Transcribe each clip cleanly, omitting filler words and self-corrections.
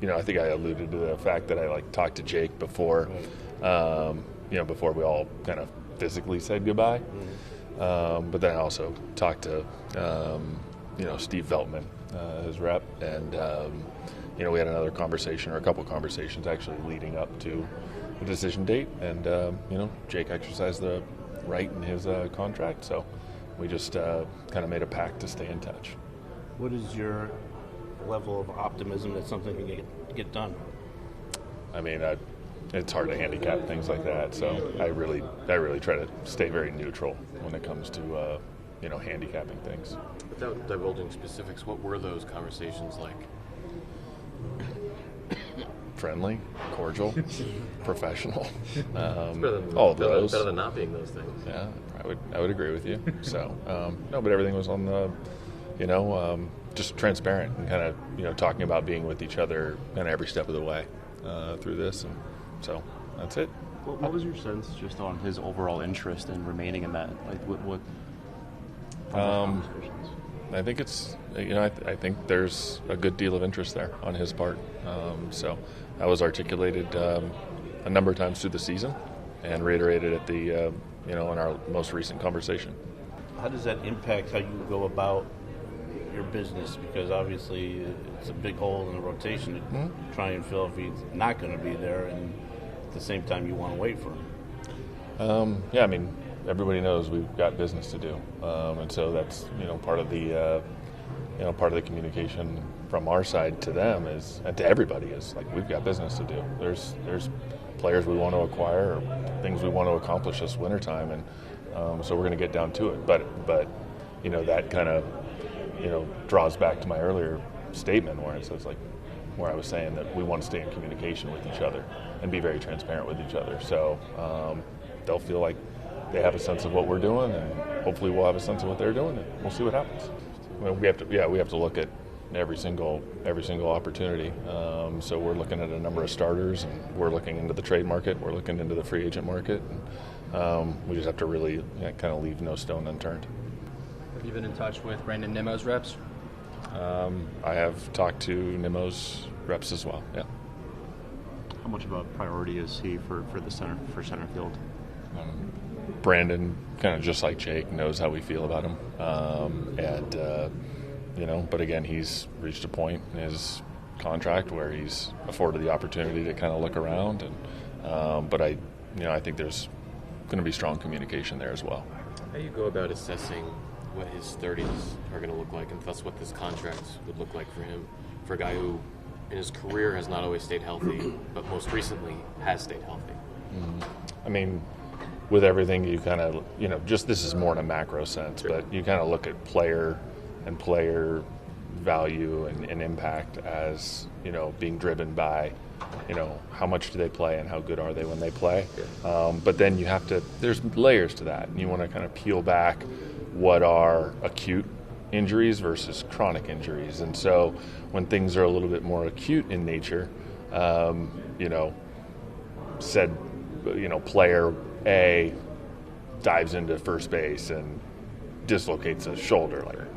I think I alluded to the fact that I talked to Jake before, before we all kind of physically said goodbye. But then I also talked to, Steve Veltman, his rep, and we had another conversation, or a couple conversations actually, leading up to the decision date, and Jake exercised the right in his contract, so we just kind of made a pact to stay in touch. What is your level of optimism that something can get done? I mean, it's hard to handicap things like that, so I really try to stay very neutral when it comes to handicapping things. Without divulging specifics, what were those conversations like? Friendly, cordial, professional. All of those. Better than not being those things. Yeah, I would agree with you. So no, but everything was on the, just transparent and kind of talking about being with each other kind of every step of the way through this, and so that's it. What was your sense just on his overall interest in remaining in that? Like what conversations? I think it's, I think there's a good deal of interest there on his part. So that was articulated a number of times through the season and reiterated at the, in our most recent conversation. How does that impact how you go about your business? Because obviously it's a big hole in the rotation to try and fill if he's not going to be there, and at the same time you want to wait for him. I mean, everybody knows we've got business to do, and so that's part of the communication from our side to them is, and to everybody, is like, we've got business to do. There's players we want to acquire, or things we want to accomplish this wintertime, and so we're going to get down to it. But that kind of draws back to my earlier statement where it says, where I was saying that we want to stay in communication with each other and be very transparent with each other. So they'll feel like they have a sense of what we're doing, and hopefully we'll have a sense of what they're doing, and we'll see what happens. We have to look at every single opportunity. So we're looking at a number of starters, and we're looking into the trade market, we're looking into the free agent market, and we just have to really kind of leave no stone unturned. Have you been in touch with Brandon Nimmo's reps? I have talked to Nimmo's reps as well. Yeah. How much of a priority is he for center field? Brandon, kind of just like Jake, knows how we feel about him, but again, he's reached a point in his contract where he's afforded the opportunity to kind of look around, and but I think there's going to be strong communication there as well. How do you go about assessing what his 30s are going to look like, and thus what this contract would look like for him, for a guy who in his career has not always stayed healthy, but most recently has stayed healthy? I mean, with everything, you kind of, just, this is more in a macro sense, Sure. But you kind of look at player value and impact as, being driven by, how much do they play and how good are they when they play. Yeah. But then there's layers to that, and you want to kind of peel back what are acute injuries versus chronic injuries. And so when things are a little bit more acute in nature, player A dives into first base and dislocates a shoulder,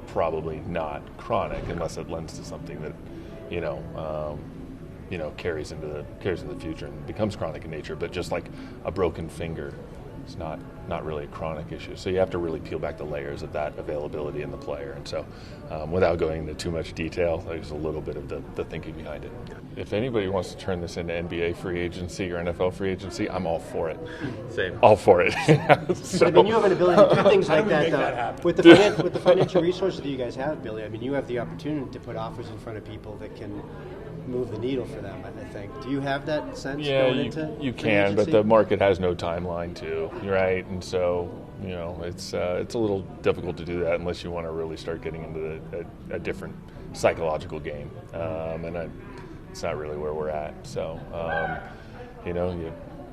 probably not chronic unless it lends to something that carries into the future and becomes chronic in nature. But just like a broken finger, it's not really a chronic issue. So you have to really peel back the layers of that availability in the player. And so without going into too much detail, there's a little bit of the thinking behind it. If anybody wants to turn this into NBA free agency or NFL free agency, I'm all for it. Same. All for it. So, I mean, you have an ability to do things like that, with the financial resources that you guys have, Billy. I mean, you have the opportunity to put offers in front of people that can move the needle for them, I think. Do you have that sense going into you can, but the market has no timeline too, right? And so, it's a little difficult to do that unless you want to really start getting into a different psychological game. It's not really where we're at. So, you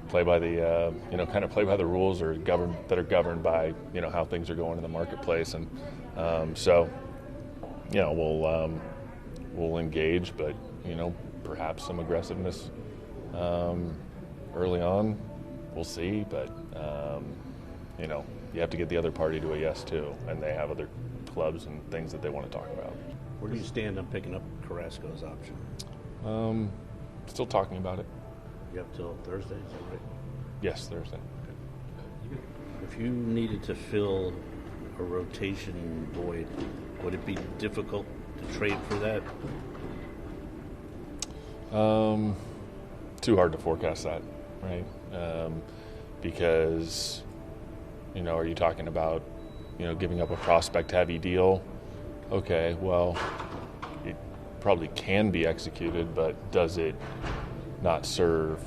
play by the, kind of play by the rules that are governed by, how things are going in the marketplace. And we'll engage, but perhaps some aggressiveness early on. We'll see, but you have to get the other party to a yes too, and they have other clubs and things that they want to talk about. Where do you stand on picking up Carrasco's option? Still talking about it. You have till Thursday, is that right? Yes, Thursday. If you needed to fill a rotation void, would it be difficult to trade for that? Too hard to forecast that, right? Because, are you talking about, giving up a prospect-heavy deal? Okay, well, it probably can be executed, but does it not serve,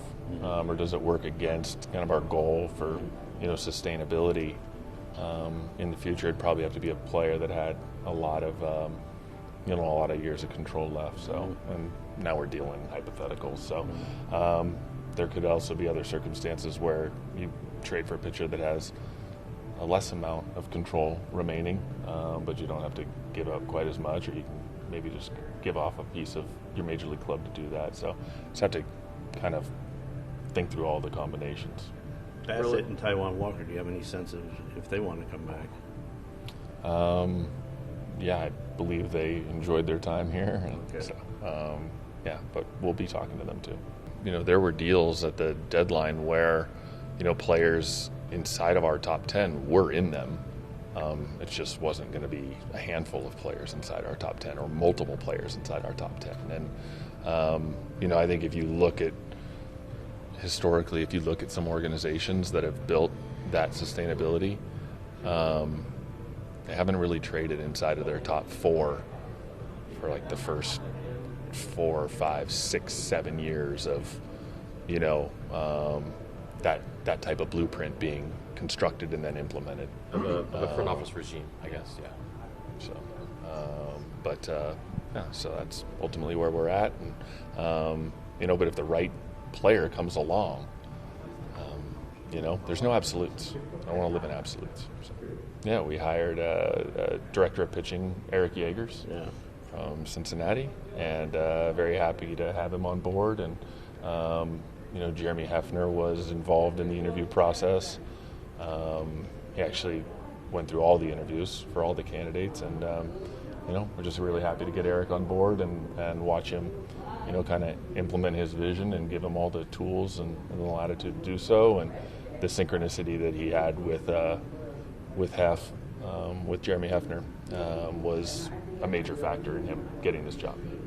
or does it work against kind of our goal for, sustainability in the future? It'd probably have to be a player that had a lot of, a lot of years of control left. So, and now we're dealing hypotheticals. So, there could also be other circumstances where you trade for a pitcher that has a less amount of control remaining, but you don't have to give up quite as much, or you can maybe just give off a piece of your major league club to do that. So, just have to kind of think through all the combinations. Bassett and Taijuan Walker, do you have any sense of if they want to come back? Yeah, I believe they enjoyed their time here. And Okay. so, but we'll be talking to them too. There were deals at the deadline where, players inside of our top 10 were in them. It just wasn't going to be a handful of players inside our top 10 or multiple players inside our top 10. And, I think if you look at historically, if you look at some organizations that have built that sustainability, they haven't really traded inside of their top 4 for like the first 4, 5, 6, 7 years of, that type of blueprint being constructed and then implemented. Of a front office regime, I guess, yeah. So, so that's ultimately where we're at. And, but if the right player comes along, there's no absolutes. I don't want to live in absolutes. So, yeah, we hired a director of pitching, Eric Yeagers, from Cincinnati, and very happy to have him on board. And, Jeremy Hefner was involved in the interview process. He actually went through all the interviews for all the candidates, and, we're just really happy to get Eric on board and watch him, kind of implement his vision and give him all the tools and the latitude to do so. And the synchronicity that he had with Jeremy Hefner, was a major factor in him getting this job.